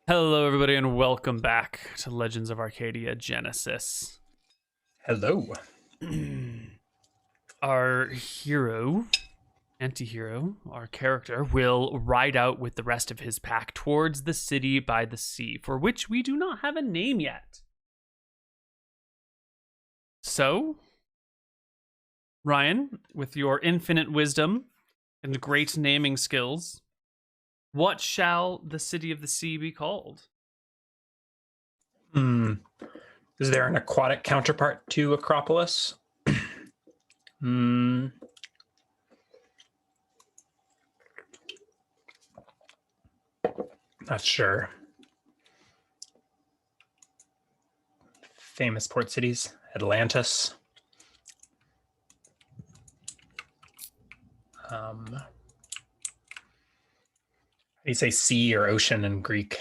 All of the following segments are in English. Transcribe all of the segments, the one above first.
Hello, everybody, and welcome back to Legends of Arcadia Genesis. Hello. Our hero, anti-hero, our character, will ride out with the rest of his pack towards the city by the sea, for which we do not have a name yet. So, Ryan, with your infinite wisdom and great naming skills, what shall the city of the sea be called? Is there an aquatic counterpart to Acropolis? Not sure. Famous port cities. Atlantis. How do you say sea or ocean in Greek?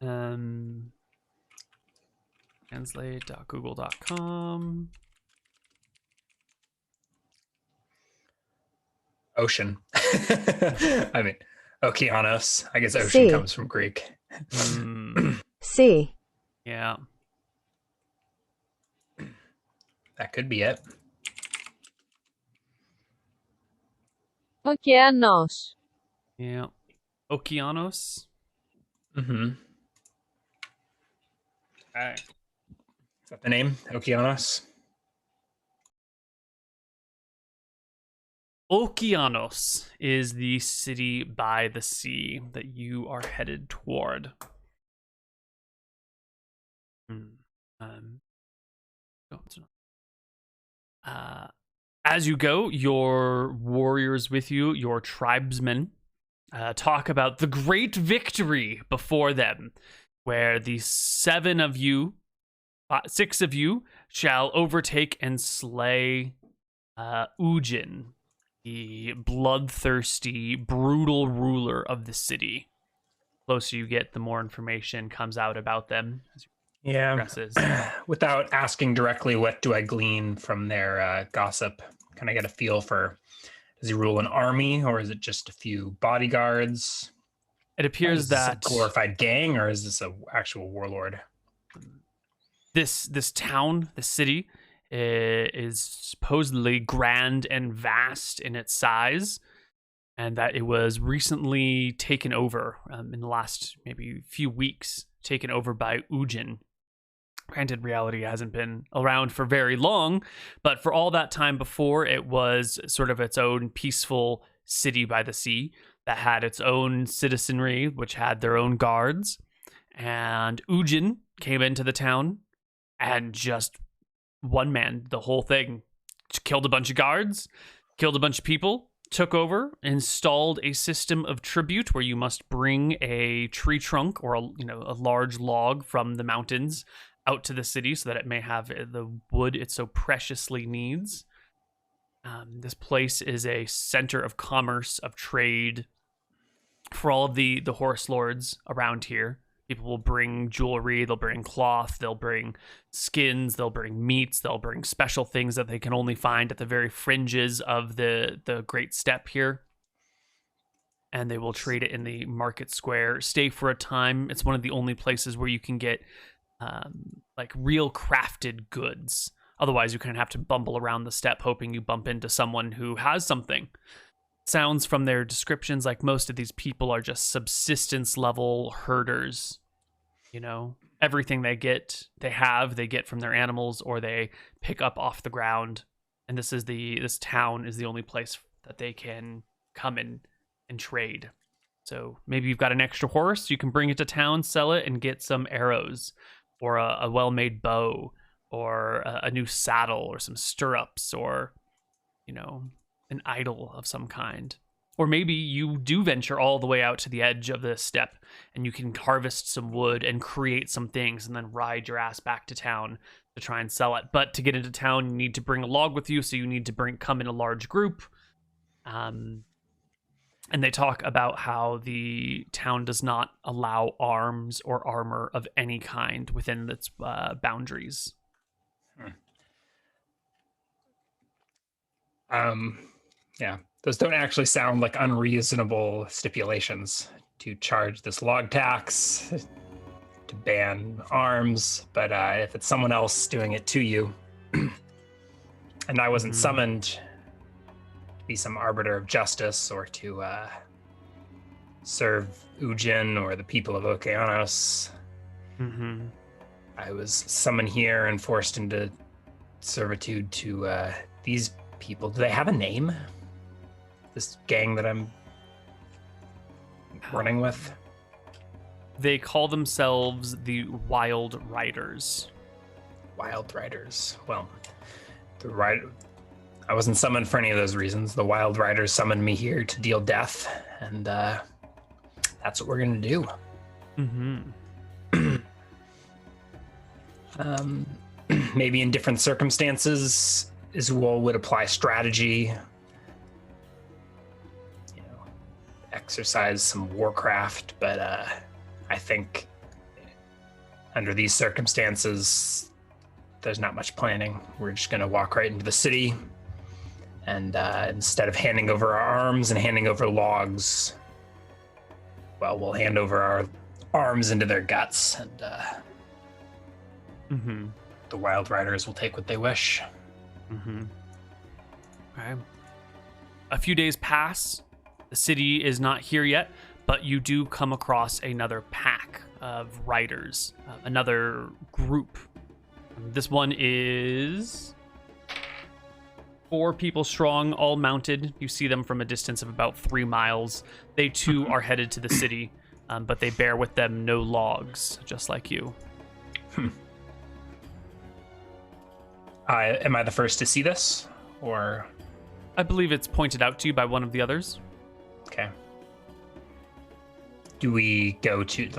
Translate.google.com. Ocean. I mean, Okeanos. I guess ocean comes from Greek. Sea. Yeah. That could be it. Okeanos. Yeah. Okeanos. Okay. Is that the name? Okeanos? Okeanos is the city by the sea that you are headed toward. As you go, your warriors with you, your tribesmen, talk about the great victory before them, where the 6 of you shall overtake and slay Ujin, the bloodthirsty, brutal ruler of the city. The closer you get, the more information comes out about them. Yeah. Progresses. Without asking directly, what do I glean from their gossip? Can I get a feel for, does he rule an army, or is it just a few bodyguards? It appears that a glorified gang, or is this an actual warlord? This town, the city, is supposedly grand and vast in its size, and that it was recently taken over in the last maybe few weeks, taken over by Ujin. Granted, reality hasn't been around for very long, but for all that time before, it was sort of its own peaceful city by the sea that had its own citizenry, which had their own guards. And Ujin came into the town and just one man the whole thing. Just killed a bunch of guards, killed a bunch of people, took over, installed a system of tribute where you must bring a tree trunk or a large log from the mountains out to the city so that it may have the wood it so preciously needs. This place is a center of commerce, of trade for all of the horse lords around here. People will bring jewelry, they'll bring cloth, they'll bring skins, they'll bring meats, they'll bring special things that they can only find at the very fringes of the Great Steppe here. And they will trade it in the market square, stay for a time. It's one of the only places where you can get like real crafted goods. Otherwise, you kind of have to bumble around the steppe hoping you bump into someone who has something. Sounds from their descriptions like most of these people are just subsistence level herders. Everything they get from their animals or they pick up off the ground. And this town is the only place that they can come in and trade. So maybe you've got an extra horse, you can bring it to town, sell it, and get some arrows or a well-made bow or a new saddle or some stirrups or, an idol of some kind. Or maybe you do venture all the way out to the edge of the steppe and you can harvest some wood and create some things and then ride your ass back to town to try and sell it. But to get into town, you need to bring a log with you, so you need to come in a large group. And they talk about how the town does not allow arms or armor of any kind within its boundaries. Yeah, those don't actually sound like unreasonable stipulations. to charge this log tax, to ban arms, but if it's someone else doing it to you, and I wasn't summoned to be some arbiter of justice or to serve Ujin or the people of Okeanos, I was summoned here and forced into servitude to these people. Do they have a name? This gang that I'm running with? They call themselves the Wild Riders. Wild Riders. Well, I wasn't summoned for any of those reasons. The Wild Riders summoned me here to deal death, and that's what we're gonna do. Maybe in different circumstances, Izual would apply strategy, exercise some warcraft, but I think under these circumstances, there's not much planning. We're just going to walk right into the city, and instead of handing over our arms and handing over logs, well, we'll hand over our arms into their guts, and the Wild Riders will take what they wish. Okay. A few days pass. The city is not here yet, but you do come across another pack of riders, another group. This one is 4 people strong, all mounted. You see them from a distance of about 3 miles. They too are headed to the city, but they bear with them no logs, just like you. Am I the first to see this, or? I believe it's pointed out to you by one of the others. Okay. Do we go to,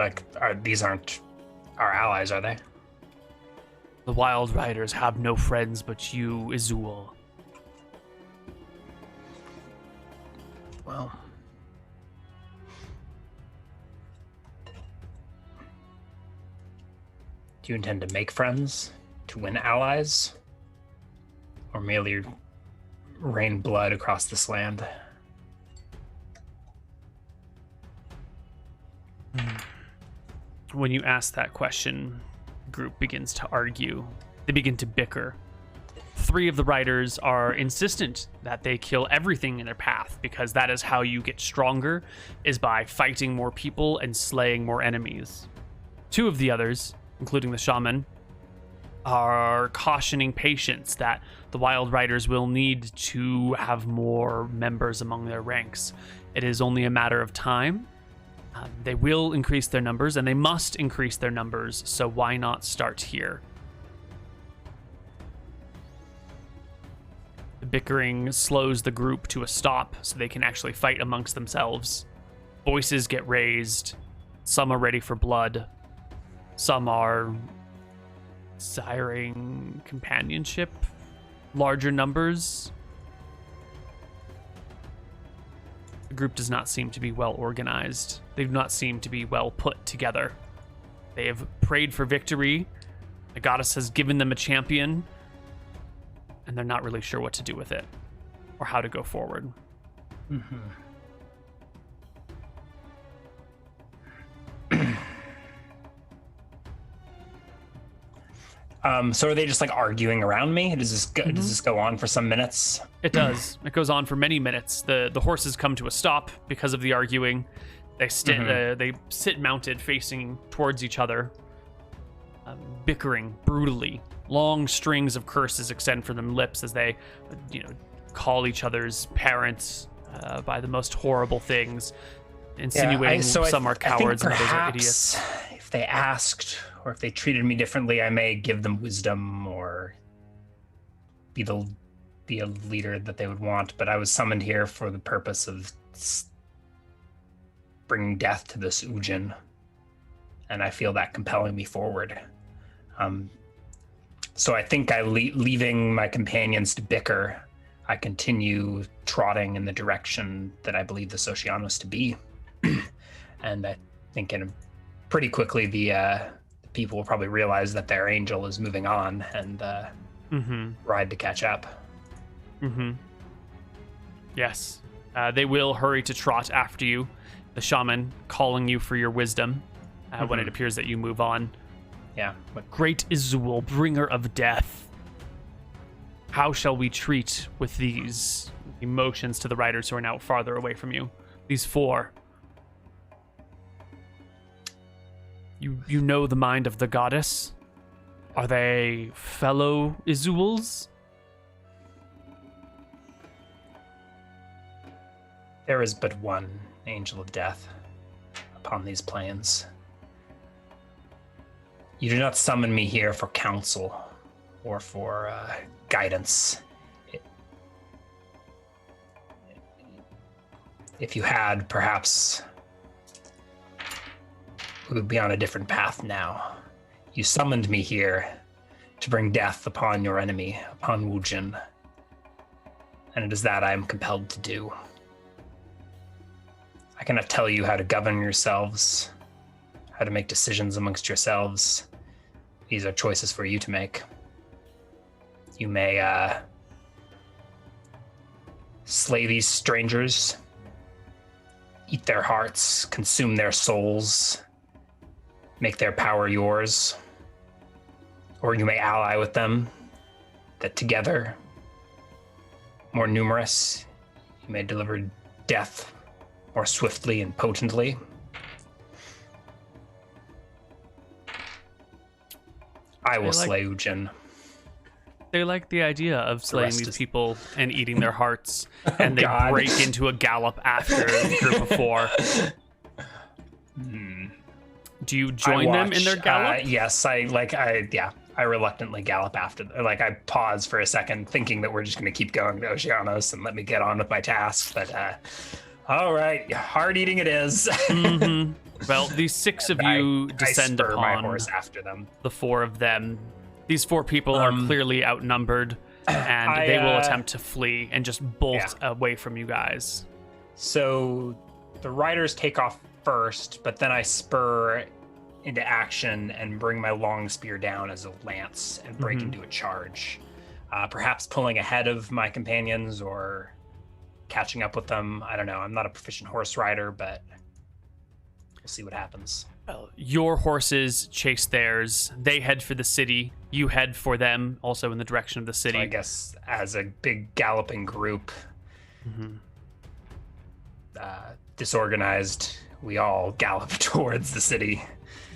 these aren't our allies, are they? The Wild Riders have no friends but you, Izual. Well. Do you intend to make friends? To win allies? Or merely rain blood across this land? When you ask that question, the group begins to argue. They begin to bicker. 3 of the riders are insistent that they kill everything in their path, because that is how you get stronger, is by fighting more people and slaying more enemies. 2 of the others, including the shaman, are cautioning patience that the Wild Riders will need to have more members among their ranks. It is only a matter of time. They will increase their numbers, and they must increase their numbers, so why not start here? The bickering slows the group to a stop so they can actually fight amongst themselves. Voices get raised. Some are ready for blood. Some are desiring companionship. Larger numbers. The group does not seem to be well organized. They do not seem to be well put together. They have prayed for victory. The goddess has given them a champion, and they're not really sure what to do with it or how to go forward. So are they just arguing around me? Does this go on for some minutes? It does. It goes on for many minutes. The horses come to a stop because of the arguing. They sit mounted, facing towards each other, bickering brutally. Long strings of curses extend from their lips as they, call each other's parents by the most horrible things, insinuating some are cowards and others are idiots. If they asked, or if they treated me differently, I may give them wisdom or be a leader that they would want. But I was summoned here for the purpose of bringing death to this Ujin, and I feel that compelling me forward. So I think leaving my companions to bicker, I continue trotting in the direction that I believe the Socianos to be. And I think pretty quickly the people will probably realize that their angel is moving on and ride to catch up. Yes. They will hurry to trot after you. the shaman calling you for your wisdom when it appears that you move on. Yeah. Great Izual, bringer of death. How shall we treat with these emotions to the riders who are now farther away from you? These 4. You know the mind of the goddess? Are they fellow Izuals? There is but one angel of death upon these plains. You do not summon me here for counsel or for guidance. If you had, perhaps we would be on a different path now. You summoned me here to bring death upon your enemy, upon Wujin. And it is that I am compelled to do. I cannot tell you how to govern yourselves, how to make decisions amongst yourselves. These are choices for you to make. You may slay these strangers, eat their hearts, consume their souls, make their power yours. Or you may ally with them, that together, more numerous, you may deliver death more swiftly and potently. I will slay Ujin. They like the idea of slaying these people and eating their hearts, and they God. break into a gallop after the group of 4. Do you join them in their gallop? Yes, I reluctantly gallop after them. Like, I pause for a second, thinking that we're just going to keep going to Oceanos and let me get on with my task. But, all right, hard eating it is. Well, these 6 of you descend I spur upon my horse after them. the 4 of them. These 4 people are clearly outnumbered, and they will attempt to flee and just bolt away from you guys. So the riders take off first, but then I spur into action and bring my long spear down as a lance and break into a charge. Perhaps pulling ahead of my companions or catching up with them. I don't know. I'm not a proficient horse rider, but we'll see what happens. Well, your horses chase theirs. They head for the city. You head for them, also in the direction of the city. So I guess as a big galloping group, disorganized, we all gallop towards the city.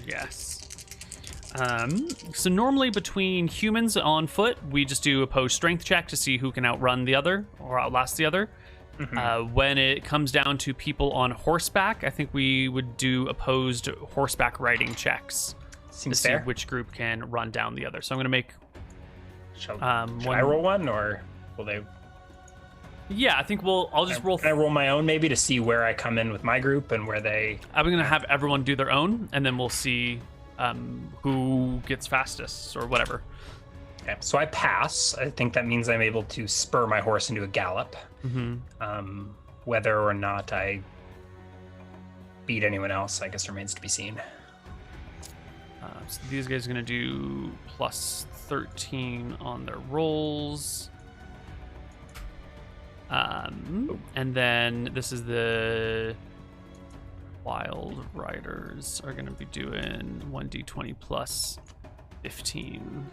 Yes. So normally between humans on foot, we just do opposed strength check to see who can outrun the other or outlast the other. When it comes down to people on horseback, I think we would do opposed horseback riding checks Seems to fair. see which group can run down the other. So I'm going to make... Should I roll one, or will they... Yeah, I think I'll just roll... Can I roll my own, maybe, to see where I come in with my group and where they... I'm going to have everyone do their own, and then we'll see who gets fastest or whatever. Okay, so I pass. I think that means I'm able to spur my horse into a gallop. Whether or not I beat anyone else, I guess, remains to be seen. So these guys are going to do plus 13 on their rolls. And then this is the Wild Riders are going to be doing 1d20 plus 15.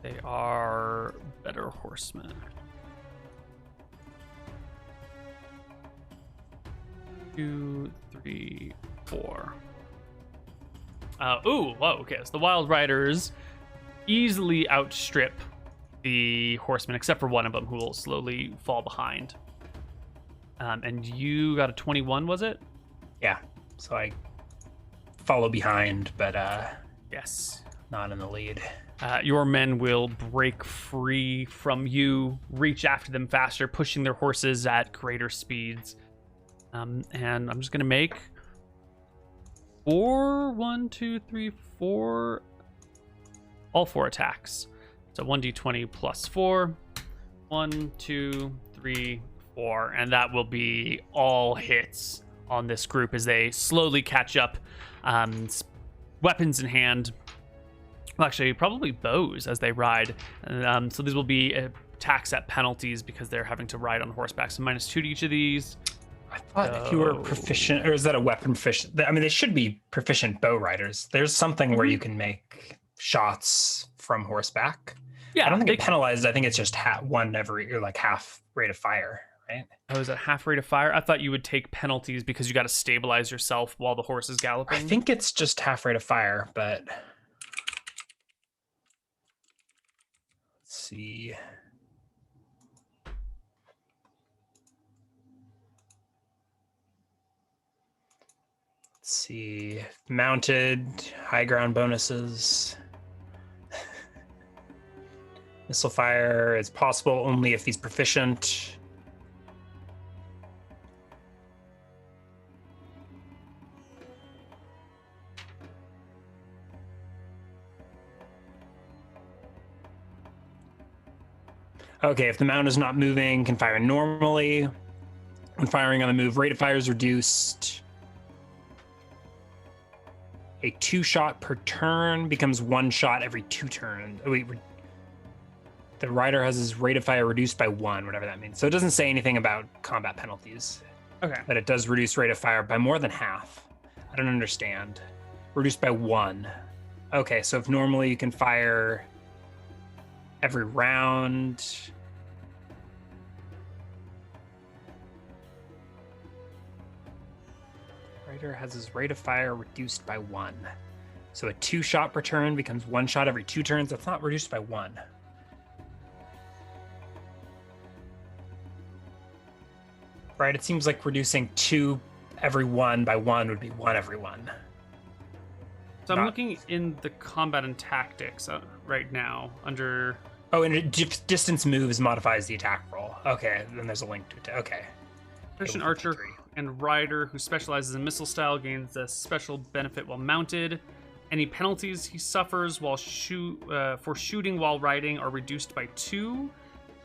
They are better horsemen. 2, 3, 4. Okay. So the Wild Riders easily outstrip the horsemen, except for one of them who will slowly fall behind. And you got a 21, was it? Yeah, so I follow behind, but Yes. not in the lead. Your men will break free from you, reach after them faster, pushing their horses at greater speeds. And I'm just going to make 4, all 4 attacks. So 1d20 plus 4. 1, 2, 3, 4. And that will be all hits on this group as they slowly catch up, weapons in hand. Well, actually, probably bows as they ride. So these will be attacks at penalties because they're having to ride on horseback. So -2 to each of these. I thought if you were proficient, or is that a weapon proficient? I mean, they should be proficient bow riders. There's something where you can make shots from horseback. Yeah, I don't think it penalized. I think it's just one every, or like half rate of fire, right? Oh, is it half rate of fire? I thought you would take penalties because you got to stabilize yourself while the horse is galloping. I think it's just half rate of fire, but let's see. Let's see. Mounted, high ground bonuses. Missile fire is possible only if he's proficient. Okay, if the mount is not moving, can fire normally. When firing on the move, rate of fire is reduced. A 2-shot per turn becomes 1 shot every 2 turns. Oh, wait, the rider has his rate of fire reduced by 1, whatever that means. So it doesn't say anything about combat penalties. Okay. But it does reduce rate of fire by more than half. I don't understand. Reduced by 1. Okay, so if normally you can fire every round. Rider has his rate of fire reduced by 1. So a 2-shot per turn becomes 1 shot every 2 turns. That's not reduced by 1. Right, it seems like reducing 2 every 1 by 1 would be 1 every 1. So I'm looking in the combat and tactics right now under... Oh, and distance moves modifies the attack roll. Okay, then there's a link to it. Okay. Proficient archer and rider who specializes in missile style gains a special benefit while mounted. Any penalties he suffers while for shooting while riding are reduced by 2.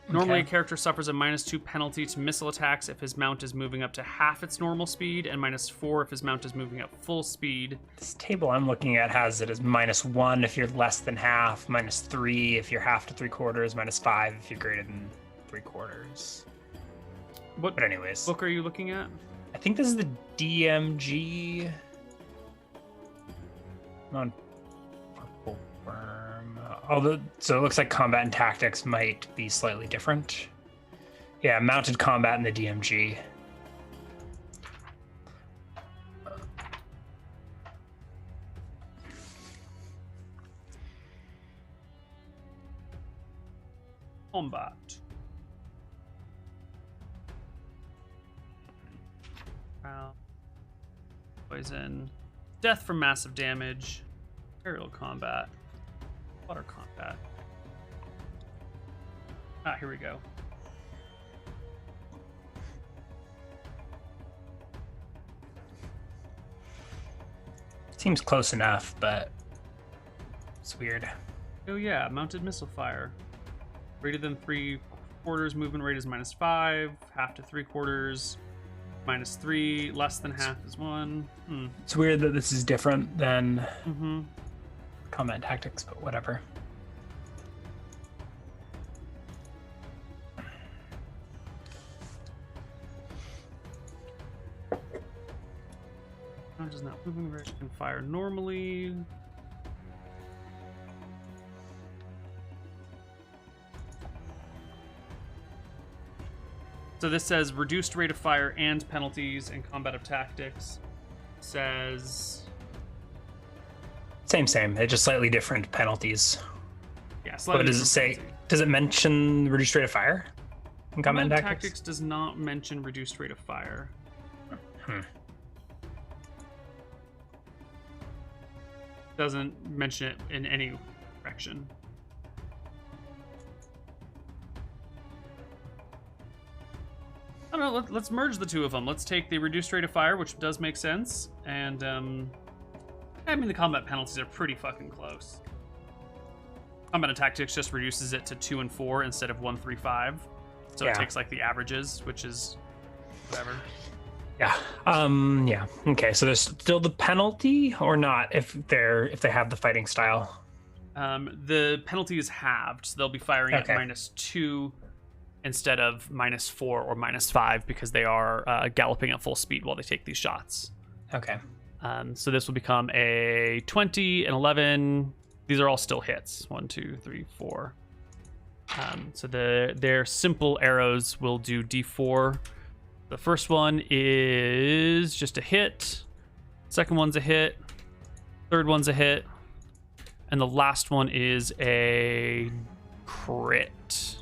Normally, a character suffers a -2 penalty to missile attacks if his mount is moving up to half its normal speed, and -4 if his mount is moving up full speed. This table I'm looking at has it as -1 if you're less than half, -3 if you're half to 3/4, -5 if you're greater than 3/4. But anyways, book are you looking at? I think this is the DMG. On purple worm. Although, so it looks like combat and tactics might be slightly different. Yeah, mounted combat in the DMG. Combat. Poison. Death from massive damage. Aerial combat. Water combat. Ah, here we go. Seems close enough, but it's weird. Oh yeah, mounted missile fire. Greater than 3/4 movement rate is -5. Half to 3/4. -3, less than half is 1. It's weird that this is different than combat tactics, but whatever. Does not moving rate can fire normally. So this says reduced rate of fire and penalties in combat of tactics. Says same. They're just slightly different penalties. Yeah, slightly. What does it say? Penalty. Does it mention reduced rate of fire in combat Combat tactics? Tactics does not mention reduced rate of fire. Doesn't mention it in any direction. I don't know, let's merge the two of them. Let's take the reduced rate of fire, which does make sense, and I mean the combat penalties are pretty fucking close. Combat and tactics just reduces it to 2 and 4 instead of 1, 3, 5. So it takes like the averages, which is whatever. Yeah. Yeah. Okay. So there's still the penalty, or not, if they have the fighting style. The penalty is halved, so they'll be firing at -2 instead of -4 or -5 because they are galloping at full speed while they take these shots. Okay. So this will become a 20, an 11. These are all still hits. 1, 2, 3, 4. So their simple arrows will do D4. The first one is just a hit. Second one's a hit. Third one's a hit. And the last one is a crit.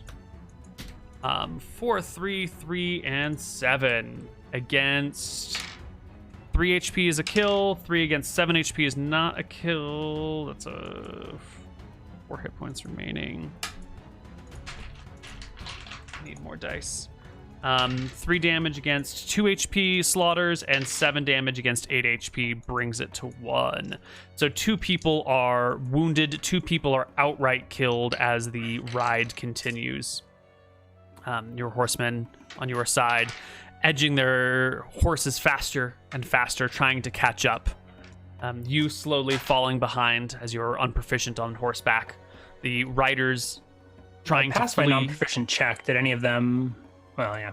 4, 3, 3, and 7 against 3 HP is a kill. 3 against 7 HP is not a kill. That's a 4 hit points remaining. Need more dice. 3 damage against 2 HP slaughters, and 7 damage against 8 HP brings it to 1. So 2 people are wounded, 2 people are outright killed as the ride continues. Your horsemen on your side, edging their horses faster and faster, trying to catch up. You slowly falling behind as you're unproficient on horseback. The riders trying to flee. My non-proficient check. Did any of them? Well, yeah,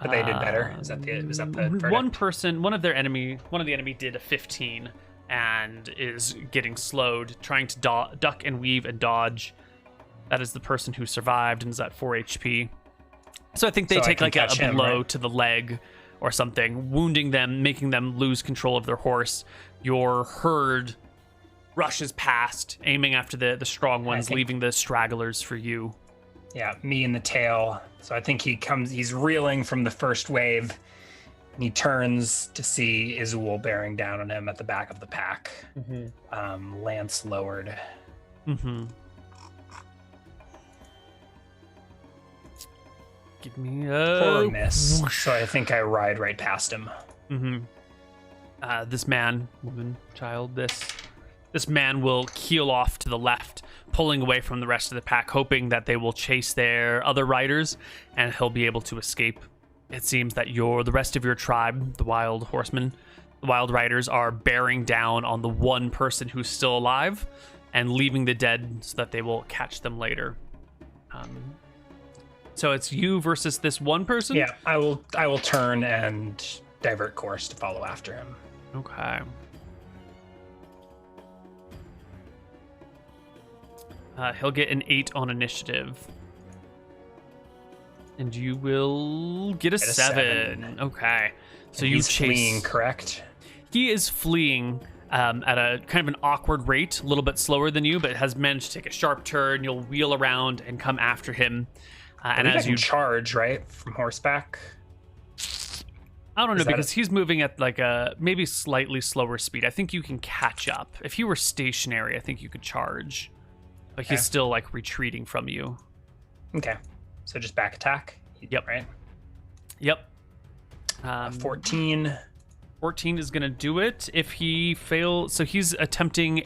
but they did better. Was that the verdict? One of the enemy did a 15 and is getting slowed, trying to duck and weave and dodge. That is the person who survived and is at 4 HP. So I think they take like a blow to the leg or something, wounding them, making them lose control of their horse. Your herd rushes past, aiming after the strong ones, leaving the stragglers for you. Yeah, me in the tail. So I think he's reeling from the first wave. And he turns to see Izual bearing down on him at the back of the pack. Mm-hmm. Lance lowered. Mm-hmm. Give me a... For a miss. Whoosh. So I think I ride right past him. Mm-hmm. This man, woman, child, this man will keel off to the left, pulling away from the rest of the pack, hoping that they will chase their other riders and he'll be able to escape. It seems that the rest of your tribe, the wild horsemen, the wild riders, are bearing down on the one person who's still alive and leaving the dead so that they will catch them later. So it's you versus this one person? Yeah, I will turn and divert course to follow after him. Okay. He'll get an 8 on initiative. And you will get a 7. Okay. So he's fleeing, correct? He is fleeing at a kind of an awkward rate, a little bit slower than you, but has managed to take a sharp turn. You'll wheel around and come after him. And as you charge, right, from horseback? I don't know, because he's moving at like a maybe slightly slower speed. I think you can catch up. If he were stationary, I think you could charge. But he's still like retreating from you. Okay. So just back attack? Yep. Right? Yep. 14. 14 is going to do it. If he fails, so he's attempting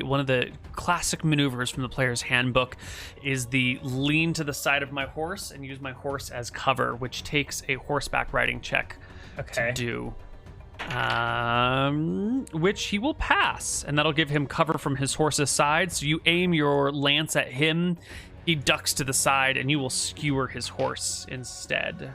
one of the classic maneuvers from the player's handbook is the lean to the side of my horse and use my horse as cover, which takes a horseback riding check to do. Which he will pass, and that'll give him cover from his horse's side. So you aim your lance at him, he ducks to the side, and you will skewer his horse instead.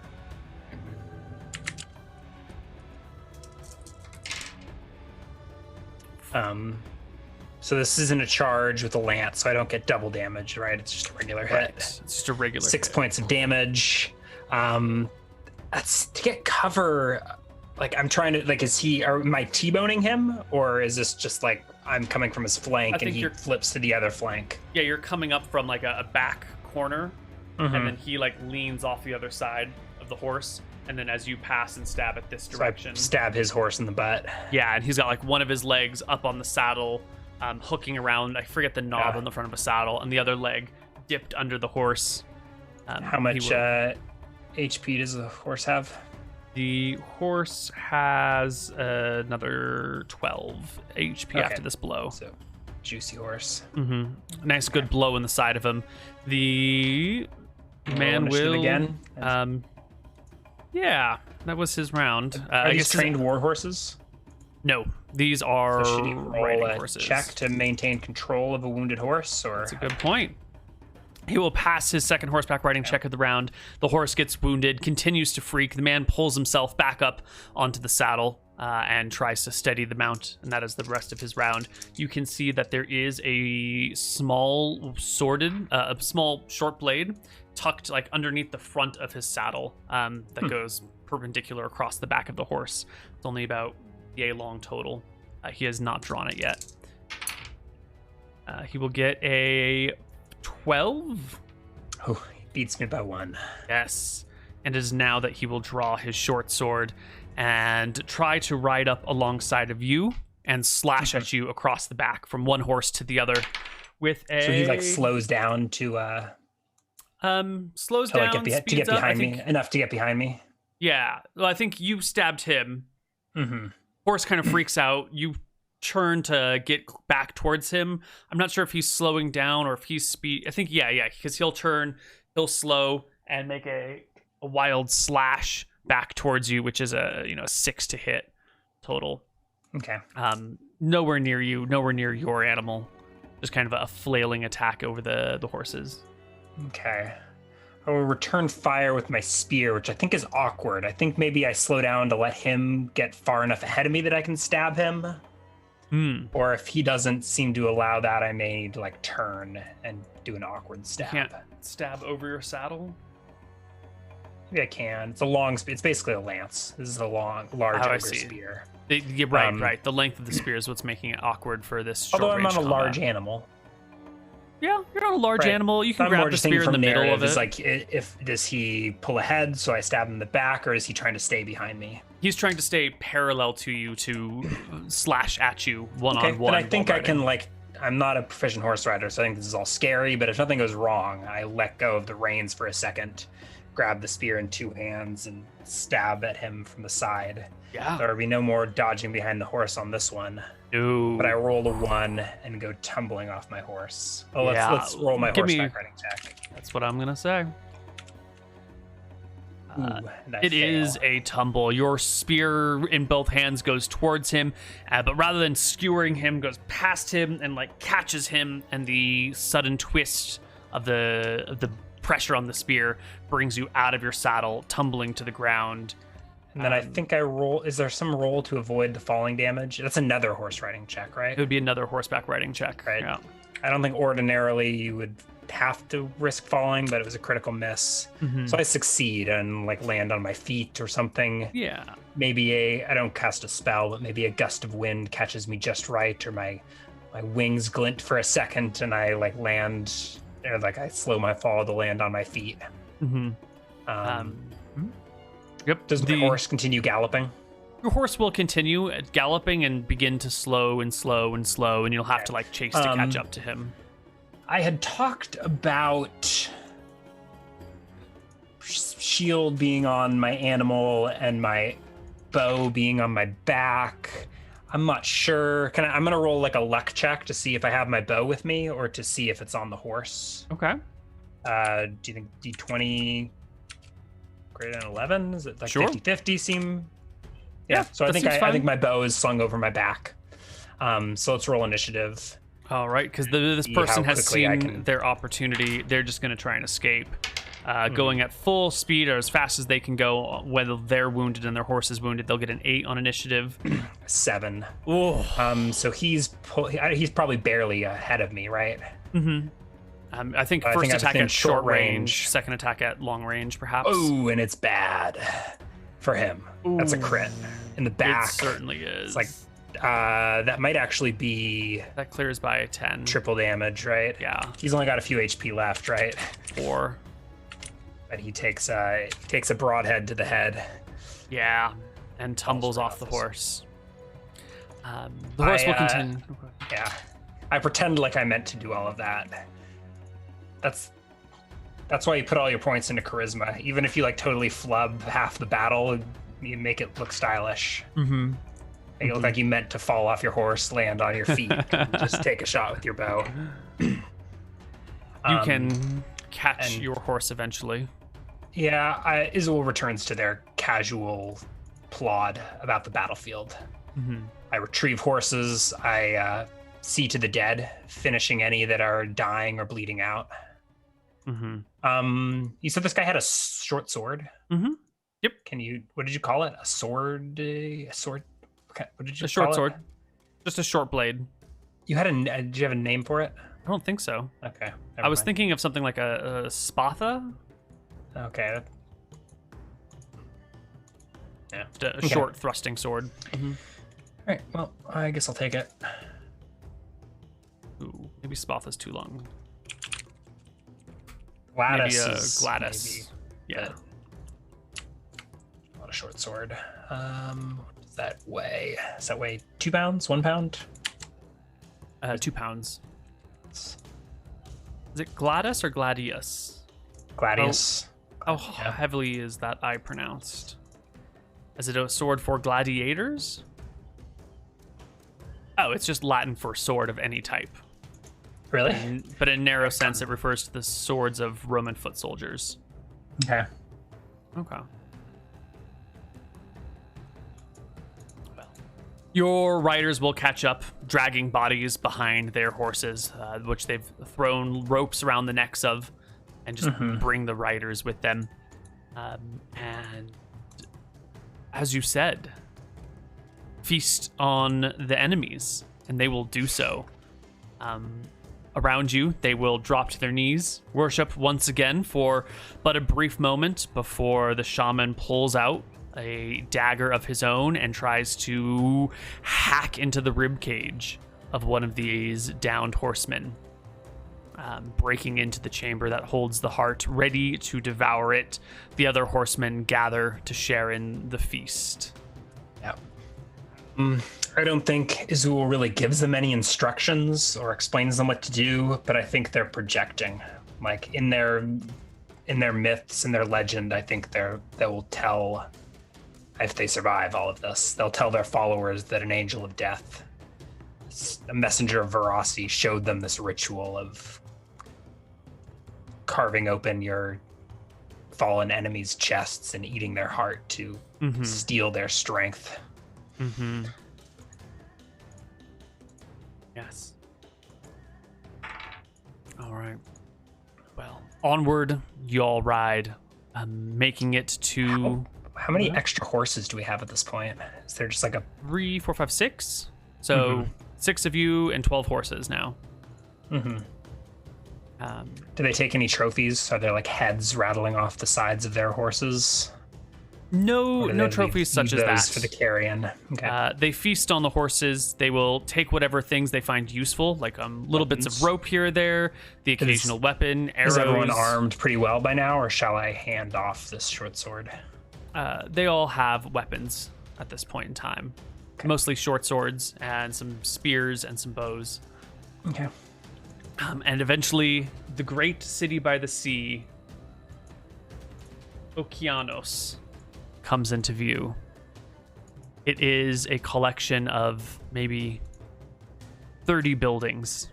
So this isn't a charge with a lance, so I don't get double damage, right? It's just a regular hit. It's just a regular 6 hit. points of damage. That's to get cover. Like I'm trying to am I T-boning him, or is this just like I'm coming from his flank and he flips to the other flank? Yeah, you're coming up from like a back corner, and then he like leans off the other side of the horse, and then as you pass and stab at this direction, so I stab his horse in the butt. Yeah, and he's got like one of his legs up on the saddle, hooking around. I forget the knob on the front of a saddle, and the other leg dipped under the horse. How much HP does the horse have? The horse has another 12 HP after this blow. So, juicy horse. Nice, good blow in the side of him. The man will again. Yeah, that was his round. Are these trained war horses? No, these are should he roll riding a horses. check to maintain control of a wounded horse, or that's a good point. He will pass his second horseback riding check of the round. The horse gets wounded, continues to freak. The man pulls himself back up onto the saddle and tries to steady the mount, and that is the rest of his round. You can see that there is a small a small short blade tucked like underneath the front of his saddle that goes perpendicular across the back of the horse. It's only about yay long total. He has not drawn it yet. He will get a 12. Oh, he beats me by 1. Yes. And it is now that he will draw his short sword and try to ride up alongside of you and slash at you across the back from one horse to the other with a... So he like slows down to slows down, to get behind me, enough to get behind me. Yeah. Well, I think you stabbed him. Mm-hmm. Horse kind of freaks out. You turn to get back towards him. I'm not sure if he's slowing down or if he's speed. I think yeah, because he'll turn, he'll slow and make a wild slash back towards you, which is a 6 to hit total. Okay. Nowhere near you, nowhere near your animal. Just kind of a flailing attack over the horses. Okay. I will return fire with my spear, which I think is awkward. I think maybe I slow down to let him get far enough ahead of me that I can stab him. Or if he doesn't seem to allow that, I may need to like turn and do an awkward stab. You can't stab over your saddle? Maybe I can. It's a long spear. It's basically a lance. This is a large ogre spear. Right. The length of the spear is what's making it awkward for this short Although I'm on a combat. large animal. Yeah, you're not a large animal. You can grab the spear in the middle of it. Is like, does he pull ahead so I stab him in the back, or is he trying to stay behind me? He's trying to stay parallel to you to slash at you one-on-one. And I think I can I'm not a proficient horse rider, so I think this is all scary, but if nothing goes wrong, I let go of the reins for a second, grab the spear in 2 hands, and stab at him from the side. Yeah. There will be no more dodging behind the horse on this one. No. But I roll a 1 and go tumbling off my horse. Oh, let's roll my horseback riding check. That's what I'm gonna say. It is a tumble. Your spear in both hands goes towards him, but rather than skewering him, goes past him and catches him. And the sudden twist of the pressure on the spear brings you out of your saddle, tumbling to the ground. And then I think I roll. Is there some roll to avoid the falling damage? That's another horse riding check, right? It would be another horseback riding check, right? Yeah. I don't think ordinarily you would have to risk falling, but it was a critical miss. So I succeed and land on my feet or something. Yeah. Maybe I don't cast a spell, but maybe a gust of wind catches me just right, or my wings glint for a second and I land, or I slow my fall to land on my feet. Yep. Does the horse continue galloping? Your horse will continue galloping and begin to slow and slow and slow, and you'll have to chase to catch up to him. I had talked about shield being on my animal and my bow being on my back. I'm not sure. I'm gonna roll a luck check to see if I have my bow with me or to see if it's on the horse. Okay. Do you think D20 greater than 11? Is it sure. 50-50 seem? Yeah. So I think my bow is slung over my back. So let's roll initiative. All right, because this person has seen their opportunity. They're just going to try and escape, going at full speed or as fast as they can go. Whether they're wounded and their horse is wounded, they'll get an 8 on initiative. 7. Oh. So he's probably barely ahead of me, right? I think first attack at short range, second attack at long range, perhaps. Oh, and it's bad for him. Ooh. That's a crit in the back. It certainly is. It's that might actually be... That clears by a 10. Triple damage, right? Yeah. He's only got a few HP left, right? 4. But he takes a broadhead to the head. Yeah, and tumbles off the horse. The horse will continue. Yeah. I pretend like I meant to do all of that. That's why you put all your points into charisma. Even if you totally flub half the battle, you make it look stylish. Make it look like you meant to fall off your horse, land on your feet, and just take a shot with your bow. You can catch your horse eventually. Yeah, Izual returns to their casual plod about the battlefield. I retrieve horses. I see to the dead, finishing any that are dying or bleeding out. You said this guy had a short sword. Yep. What did you call it? A sword? A sword? Okay. What did you call it? A short sword. Just a short blade. Did you have a name for it? I don't think so. Okay. I was thinking of something like a spatha. Okay. Yeah. A short thrusting sword. All right. Well, I guess I'll take it. Ooh, maybe spatha's too long. Gladys. Gladys. Maybe, yeah. Not a short sword. What does that weigh? Does that weigh 2 pounds? 1 pound? 2 pounds. Is it Gladys or Gladius? Gladius. How heavily is that I pronounced? Is it a sword for gladiators? Oh, it's just Latin for sword of any type. Really? But in narrow sense, it refers to the swords of Roman foot soldiers. Okay. Okay. Well, your riders will catch up, dragging bodies behind their horses, which they've thrown ropes around the necks of, and just bring the riders with them. And as you said, feast on the enemies, and they will do so. Around you, they will drop to their knees, worship once again for but a brief moment before the shaman pulls out a dagger of his own and tries to hack into the rib cage of one of these downed horsemen, breaking into the chamber that holds the heart, ready to devour it. The other horsemen gather to share in the feast. Yeah. I don't think Izual really gives them any instructions or explains them what to do, but I think they're projecting. Like in their myths, in their legend, I think they will tell, if they survive all of this, they'll tell their followers that an angel of death, a messenger of Verasi, showed them this ritual of carving open your fallen enemies' chests and eating their heart to steal their strength. Yes. All right. Well, onward you all ride, making it to... How many extra horses do we have at this point? Is there just like a... 3, 4, 5, 6? So 6 of you and 12 horses now. Do they take any trophies? Are there like heads rattling off the sides of their horses? No trophies such as that. For the carrion. Okay. They feast on the horses. They will take whatever things they find useful, like little bits of rope here or there, the occasional weapon, arrows. Is everyone armed pretty well by now, or shall I hand off this short sword? They all have weapons at this point in time. Okay. Mostly short swords and some spears and some bows. Okay. And eventually, the great city by the sea, Okeanos, comes into view. It is a collection of maybe 30 buildings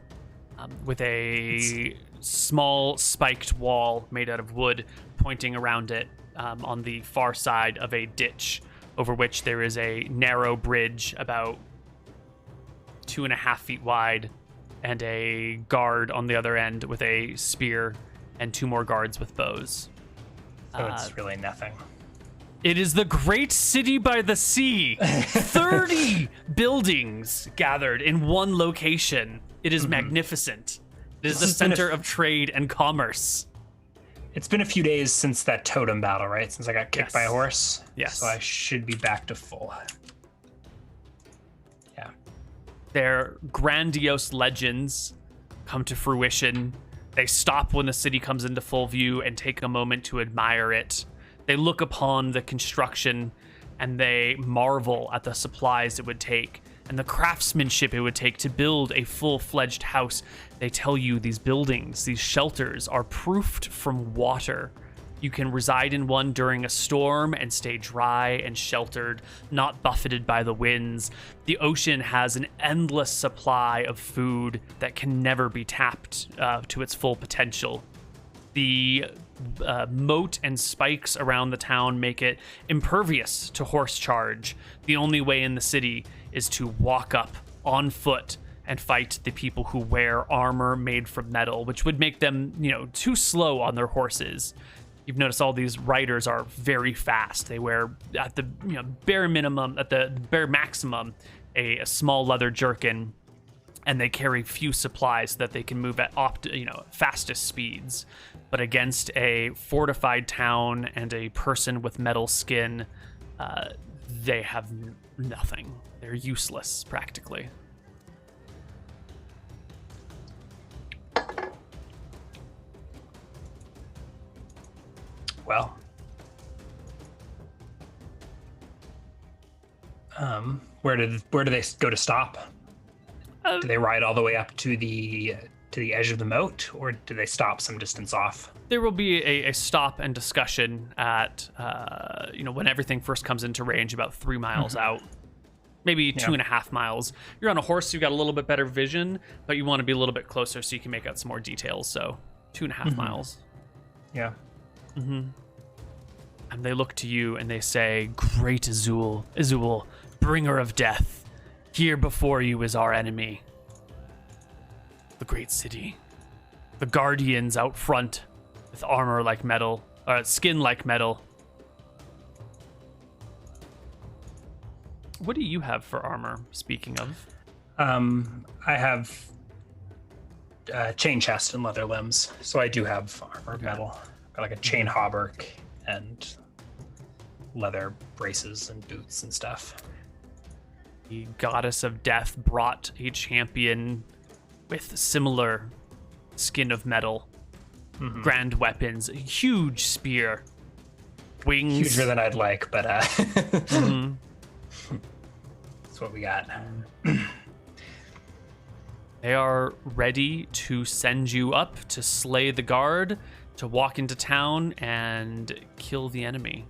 with a small spiked wall made out of wood pointing around it on the far side of a ditch over which there is a narrow bridge about 2.5 feet wide and a guard on the other end with a spear and 2 more guards with bows. So it's really nothing. It is the great city by the sea. 30 buildings gathered in one location. It is magnificent. It is the center of trade and commerce. It's been a few days since that totem battle, right? Since I got kicked by a horse. Yes. So I should be back to full. Yeah. Their grandiose legends come to fruition. They stop when the city comes into full view and take a moment to admire it. They look upon the construction and they marvel at the supplies it would take and the craftsmanship it would take to build a full-fledged house. They tell you these buildings, these shelters, are proofed from water. You can reside in one during a storm and stay dry and sheltered, not buffeted by the winds. The ocean has an endless supply of food that can never be tapped to its full potential. The moat and spikes around the town make it impervious to horse charge. The only way in the city is to walk up on foot and fight the people who wear armor made from metal, which would make them, too slow on their horses. You've noticed all these riders are very fast. They wear at the bare minimum, at the bare maximum, a small leather jerkin, and they carry few supplies so that they can move at fastest speeds. But against a fortified town and a person with metal skin, they have nothing. They're useless, practically. Well, where do they go to stop? Do they ride all the way up to the edge of the moat, or do they stop some distance off? There will be a stop and discussion at when everything first comes into range, about 3 miles out, maybe 2.5 miles. You're on a horse, so you've got a little bit better vision, but you want to be a little bit closer so you can make out some more details. So 2.5 miles. Yeah. And they look to you and they say, "Great Izual, bringer of death, here before you is our enemy. The great city. The guardians out front with armor like metal, or skin like metal." What do you have for armor, speaking of? I have chain chest and leather limbs, so I do have armor of metal. Got like a chain hauberk and leather braces and boots and stuff. The goddess of death brought a champion with similar skin of metal, grand weapons, a huge spear, wings. Huger than I'd like, but that's what we got. They are ready to send you up to slay the guard, to walk into town and kill the enemy.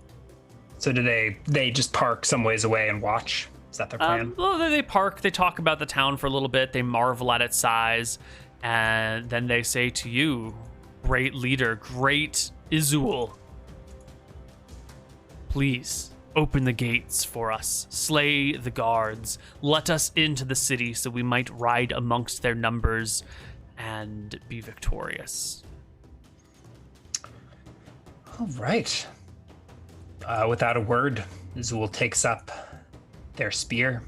So do they just park some ways away and watch? Is that their plan? Well, they park, they talk about the town for a little bit, they marvel at its size, and then they say to you, "Great leader, great Izual, please open the gates for us, slay the guards, let us into the city so we might ride amongst their numbers and be victorious." All right. Without a word, Izual takes up their spear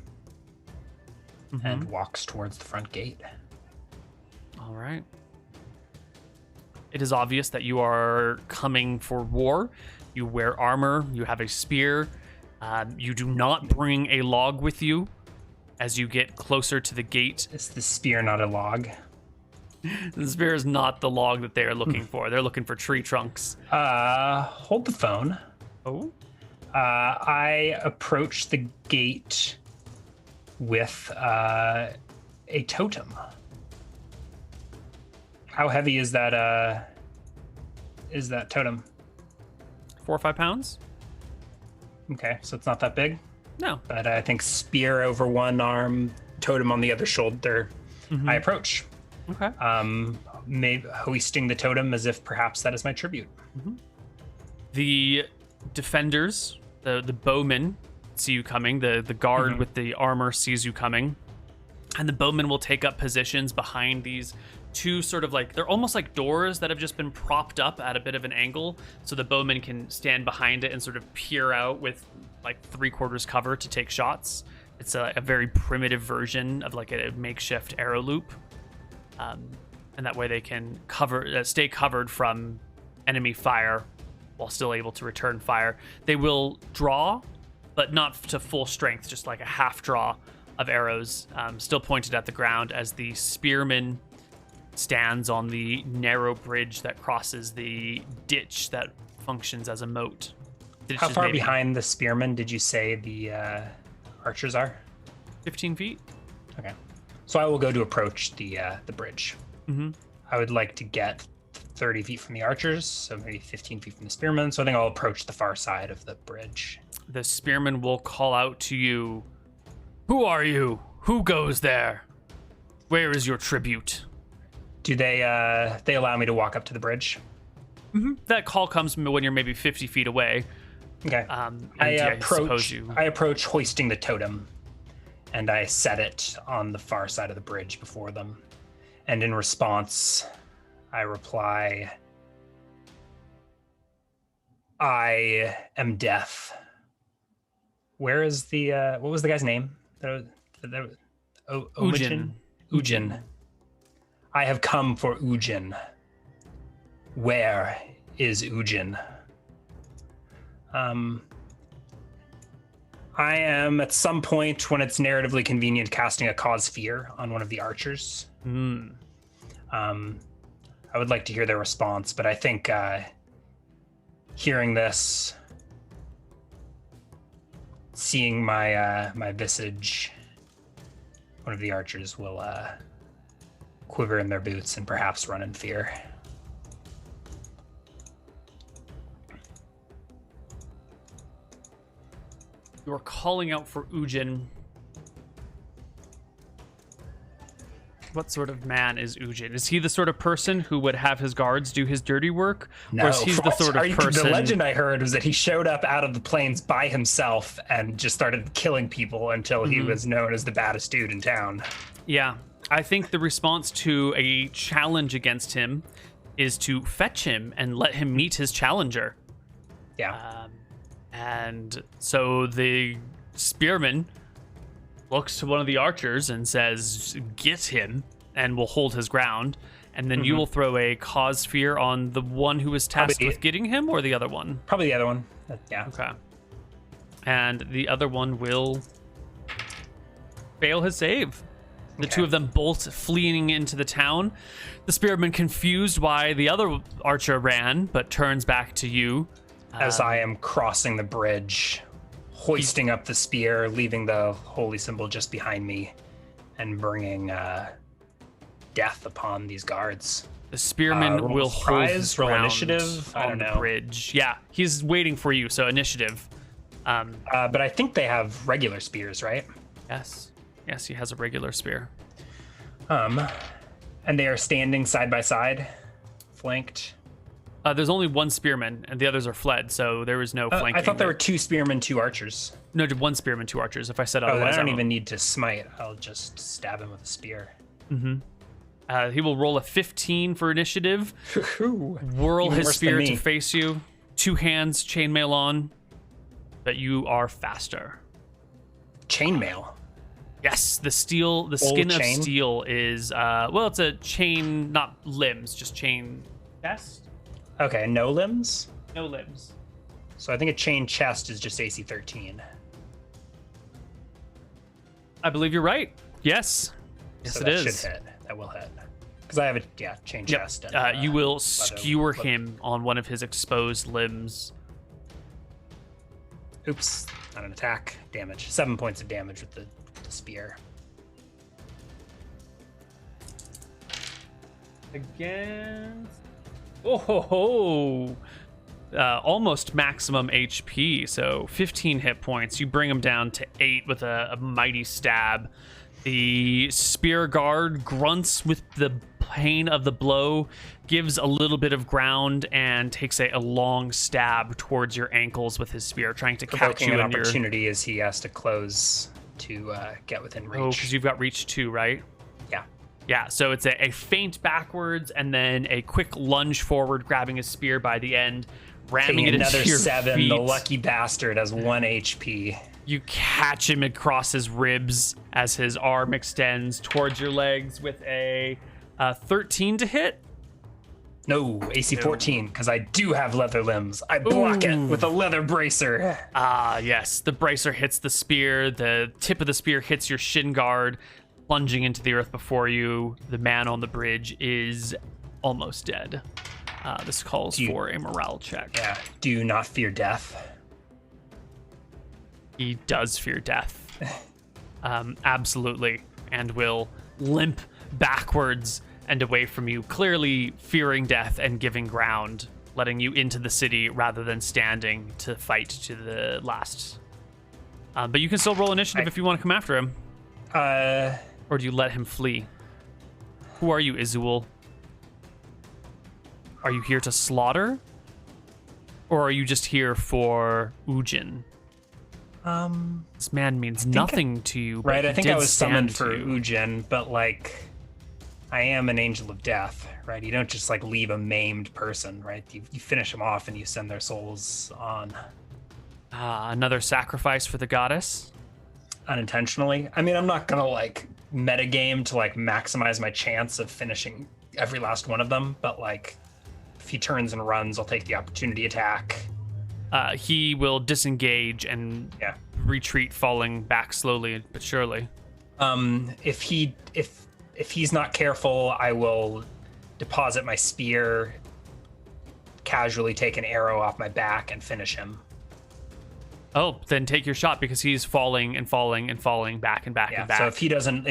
and walks towards the front gate. All right. It is obvious that you are coming for war. You wear armor, you have a spear. You do not bring a log with you. As you get closer to the gate, Is the spear not a log? the spear is not the log that they are looking for. They're looking for tree trunks. Hold the phone. Oh? I approach the gate with a totem. How heavy is that totem? 4 or 5 pounds? Okay, so it's not that big. No. But I think spear over one arm, totem on the other shoulder. I approach. Okay. Maybe hoisting the totem as if perhaps that is my tribute. The defenders, the bowmen, see you coming. The guard with the armor sees you coming. And the bowmen will take up positions behind these two sort of they're almost like doors that have just been propped up at a bit of an angle. So the bowmen can stand behind it and sort of peer out with 3/4 cover to take shots. It's a very primitive version of a makeshift arrow loop. And that way they can stay covered from enemy fire while still able to return fire. They will draw, but not to full strength, just like a half draw of arrows, still pointed at the ground as the spearman stands on the narrow bridge that crosses the ditch that functions as a moat. How far behind the spearmen did you say the archers are? 15 feet. Okay. So I will go to approach the bridge. I would like to get 30 feet from the archers, so maybe 15 feet from the spearmen. So I think I'll approach the far side of the bridge. The spearman will call out to you, "Who are you? Who goes there? Where is your tribute?" Do they allow me to walk up to the bridge? That call comes when you're maybe 50 feet away. Okay. And I suppose you... approach hoisting the totem and I set it on the far side of the bridge before them. And in response, I reply, I am death. Where is the, what was the guy's name? Ujin. Ujin. I have come for Ujin. Where is Ujin? I am at some point when it's narratively convenient casting a cause fear on one of the archers. I would like to hear their response, but I think hearing this, seeing my my visage, one of the archers will quiver in their boots and perhaps run in fear. You're calling out for Ujin. What sort of man is Ujin? Is he the sort of person who would have his guards do his dirty work? No, or is he the sort of person... The legend I heard was that he showed up out of the plains by himself and just started killing people until he was known as the baddest dude in town. Yeah, I think the response to a challenge against him is to fetch him and let him meet his challenger. Yeah. And so the spearman looks to one of the archers and says, get him, and will hold his ground. And then you will throw a cause fear on the one who was tasked with getting him, or the other one? Probably the other one. Yeah. Okay. And the other one will fail his save. The two of them bolt fleeing into the town. The spearman, confused why the other archer ran, but turns back to you. As I am crossing the bridge, hoisting up the spear, leaving the holy symbol just behind me, and bringing death upon these guards. The spearman will hold his ground initiative. I don't know. The bridge. Yeah, he's waiting for you. So initiative. But I think they have regular spears, right? Yes. Yes, he has a regular spear. And they are standing side by side, flanked. There's only one spearman, and the others are fled, so there was no flanking. I thought there were two spearmen, two archers. No, one spearman, two archers. If I said otherwise, otherwise, I don't even need to smite. I'll just stab him with a spear. He will roll a 15 for initiative. Whirl Even his worse spear than me. to face you. 2 hands, chainmail on. But you are faster. Chainmail. Yes, the skin of steel is it's a chain, not limbs, just chain chest. Okay, no limbs? No limbs. So I think a chain chest is just AC 13. I believe you're right. Yes. Yes, so it that is. Should hit. That will hit. Because I have a chain chest. And, you will skewer him on one of his exposed limbs. Oops, not an attack. Damage. 7 points of damage with the spear. Against... Oh ho ho! Almost maximum HP, so 15 hit points. You bring him down to 8 with a mighty stab. The spear guard grunts with the pain of the blow, gives a little bit of ground, and takes a long stab towards your ankles with his spear, trying to catch you an in your... opportunity as he has to close to get within reach. Oh, because you've got reach 2, right? Yeah. Yeah, so it's a feint backwards and then a quick lunge forward, grabbing his spear by the end, ramming it into your 7. feet. The lucky bastard has 1 HP. You catch him across his ribs as his arm extends towards your legs with a 13 to hit. No, AC 14, because I do have leather limbs. I block it with a leather bracer. Yes. The bracer hits the spear. The tip of the spear hits your shin guard, plunging into the earth before you. The man on the bridge is almost dead. This calls for a morale check. Yeah. Do you not fear death? He does fear death. Absolutely. And will limp backwards and away from you, clearly fearing death and giving ground, letting you into the city rather than standing to fight to the last. But you can still roll initiative if you want to come after him. Or do you let him flee? Who are you, Izual? Are you here to slaughter? Or are you just here for Ujin? This man means nothing to you. But Right, I think I was summoned for you. Ujin, but like, I am an angel of death, right? You don't just like leave a maimed person, right? You finish them off and you send their souls on. Another sacrifice for the goddess. Unintentionally. I mean, I'm not gonna like metagame to like maximize my chance of finishing every last one of them, but like, if he turns and runs, I'll take the opportunity attack. He will disengage and retreat, falling back slowly but surely. If he's not careful, I will deposit my spear, casually take an arrow off my back, and finish him. Oh, then take your shot because he's falling and falling and falling back and back and back. So if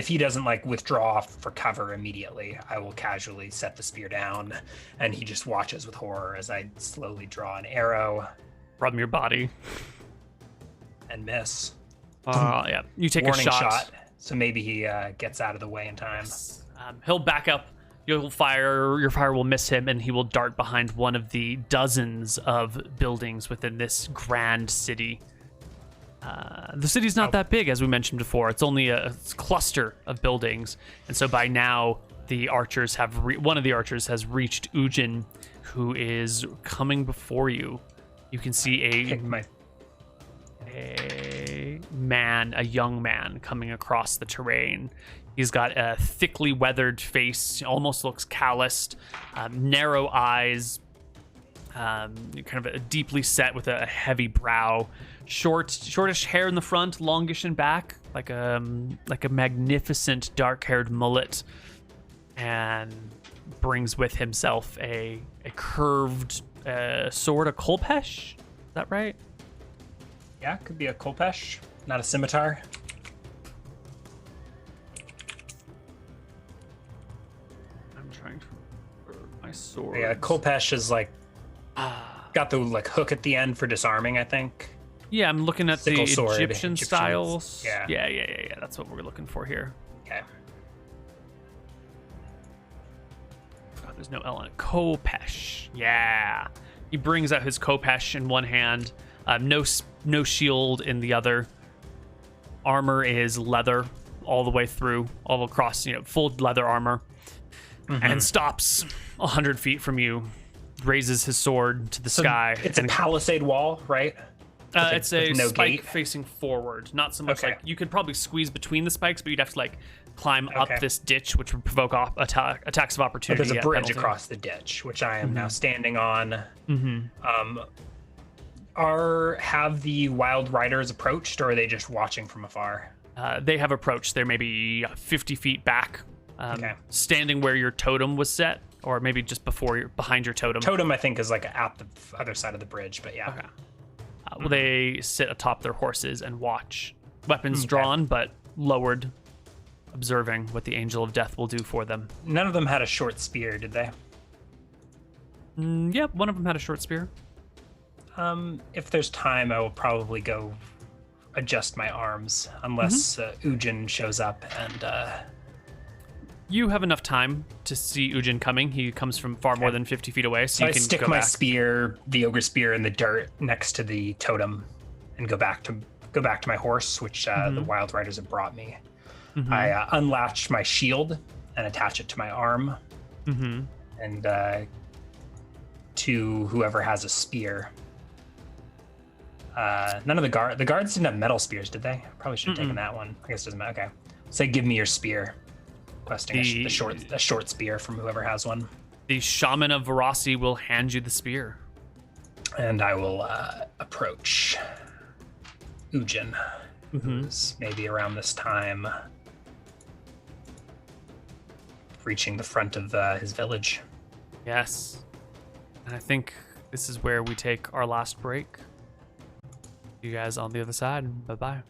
he doesn't like withdraw for cover immediately, I will casually set the spear down, and he just watches with horror as I slowly draw an arrow from your body and miss. Yeah, you take Warning a shot. So maybe he gets out of the way in time. He'll back up. Your fire will miss him, and he will dart behind one of the dozens of buildings within this grand city. The city's not that big, as we mentioned before. It's only a cluster of buildings, and so by now the archers one of the archers has reached Ujin, who is coming before you. You can see a young man coming across the terrain. He's got a thickly weathered face, almost looks calloused, narrow eyes, kind of deeply set with a heavy brow, shortish hair in the front, longish in back, like a magnificent dark-haired mullet, and brings with himself a curved sword, a kolpesh. Is that right? Yeah, could be a kolpesh, not a scimitar. My sword. Yeah, kolpesh is like got the like hook at the end for disarming, I think. Yeah, I'm looking at the sword, Egyptian styles. Yeah. That's what we're looking for here. Okay. Oh, there's no L on it. Kopesh. Yeah. He brings out his kopesh in one hand, no shield in the other. Armor is leather all the way through, all across, full leather armor. And stops 100 feet from you, raises his sword to the sky. It's a palisade wall, right? It's a no spike gate? Facing forward. Not so much Okay. like you could probably squeeze between the spikes, but you'd have to climb up this ditch, which would provoke attacks of opportunity. There's a bridge penalty. across the ditch, which I am now standing on. Mm-hmm. Have the wild riders approached, or are they just watching from afar? They have approached. They're maybe 50 feet back, standing where your totem was set, or maybe just behind your totem. Totem, I think, is at the other side of the bridge, but yeah. Okay. Well, they sit atop their horses and watch. Weapons drawn, but lowered, observing what the Angel of Death will do for them. None of them had a short spear, did they? Yep, one of them had a short spear. If there's time, I will probably go adjust my arms, unless Ujin shows up and... You have enough time to see Ujin coming. He comes from far more than 50 feet away, so you I can stick go my back. spear, the ogre spear, in the dirt next to the totem, and go back to my horse, which the wild riders have brought me. I unlatch my shield and attach it to my arm, and to whoever has a spear. None of the guards didn't have metal spears, did they? Probably should have taken that one. I guess it doesn't matter. Okay, say give me your spear. Requesting a short spear from whoever has one. The shaman of Varasi will hand you the spear. And I will approach Ujin, who's maybe around this time reaching the front of his village. Yes. And I think this is where we take our last break. You guys on the other side. Bye-bye.